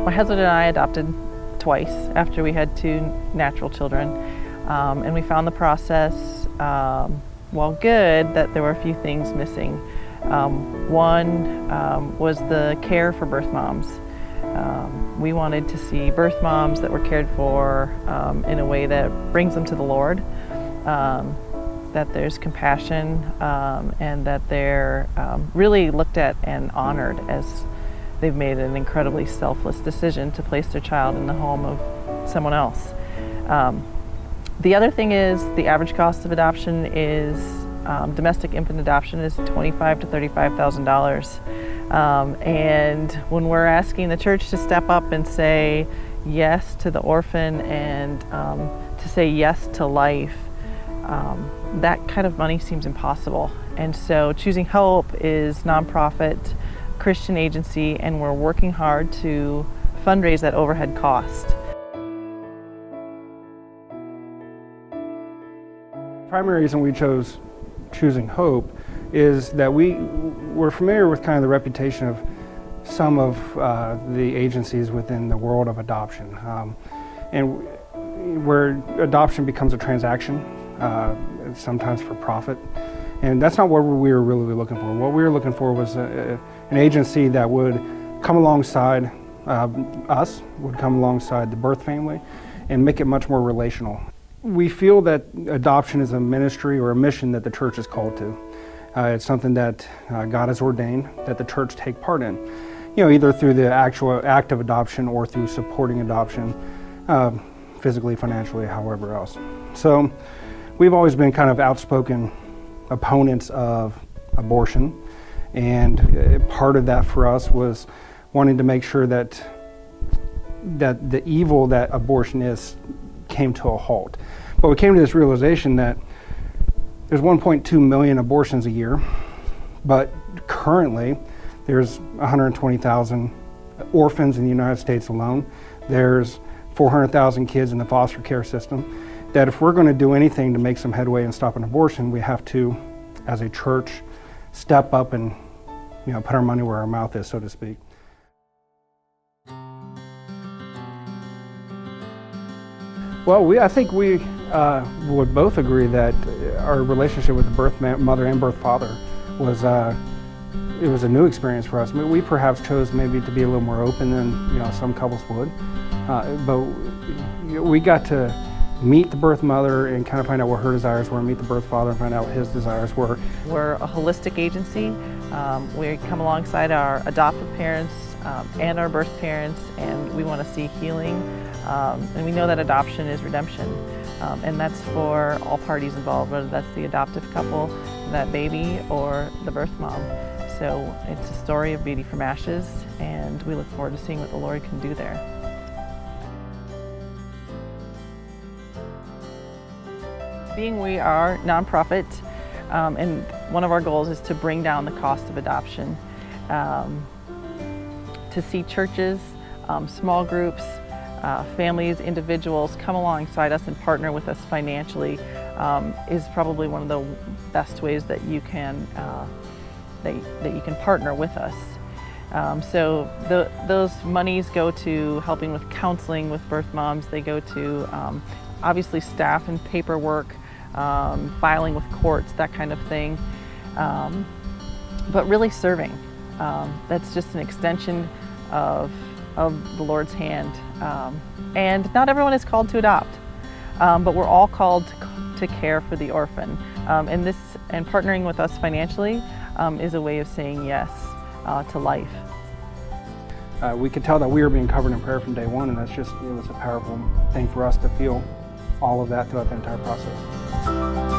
My husband and I adopted twice after we had 2 natural children, and we found the process, while good, that there were a few things missing. One was the care for birth moms. We wanted to see birth moms that were cared for in a way that brings them to the Lord, that there's compassion, and that they're really looked at and honored as they've made an incredibly selfless decision to place their child in the home of someone else. The other thing is the average cost of adoption is domestic infant adoption is $25,000 to $35,000. And when we're asking the church to step up and say yes to the orphan and to say yes to life, that kind of money seems impossible. And so Choosing Hope is nonprofit Christian agency, and we're working hard to fundraise that overhead cost. The primary reason we chose Choosing Hope is that we're familiar with kind of the reputation of some of the agencies within the world of adoption, and where adoption becomes a transaction, sometimes for profit. And that's not what we were really looking for. What we were looking for was an agency that would come alongside us, would come alongside the birth family, and make it much more relational. We feel that adoption is a ministry or a mission that the church is called to. It's something that God has ordained that the church take part in, either through the actual act of adoption or through supporting adoption, physically, financially, however else. So we've always been kind of outspoken opponents of abortion, and part of that for us was wanting to make sure that the evil that abortion is came to a halt. But we came to this realization that there's 1.2 million abortions a year, but currently there's 120,000 orphans in the United States alone. There's 400,000 kids in the foster care system. That if we're going to do anything to make some headway and stop an abortion, we have to, as a church, step up and put our money where our mouth is, so to speak. Well, I think we would both agree that our relationship with the birth mother and birth father was it was a new experience for us. We perhaps chose maybe to be a little more open than some couples would, but we got to meet the birth mother and kind of find out what her desires were, meet the birth father and find out what his desires were. We're a holistic agency. We come alongside our adoptive parents and our birth parents, and we want to see healing. And we know that adoption is redemption, and that's for all parties involved, whether that's the adoptive couple, that baby, or the birth mom. So it's a story of beauty from ashes, and we look forward to seeing what the Lord can do there. Being we are nonprofit, and one of our goals is to bring down the cost of adoption, to see churches, small groups, families, individuals come alongside us and partner with us financially is probably one of the best ways that you can partner with us. So those monies go to helping with counseling with birth moms. They go to obviously staff and paperwork, filing with courts, that kind of thing. But really serving. That's just an extension of the Lord's hand. And not everyone is called to adopt, but we're all called to care for the orphan. And partnering with us financially is a way of saying yes to life. We could tell that we were being covered in prayer from day one, and it was a powerful thing for us to feel all of that throughout the entire process.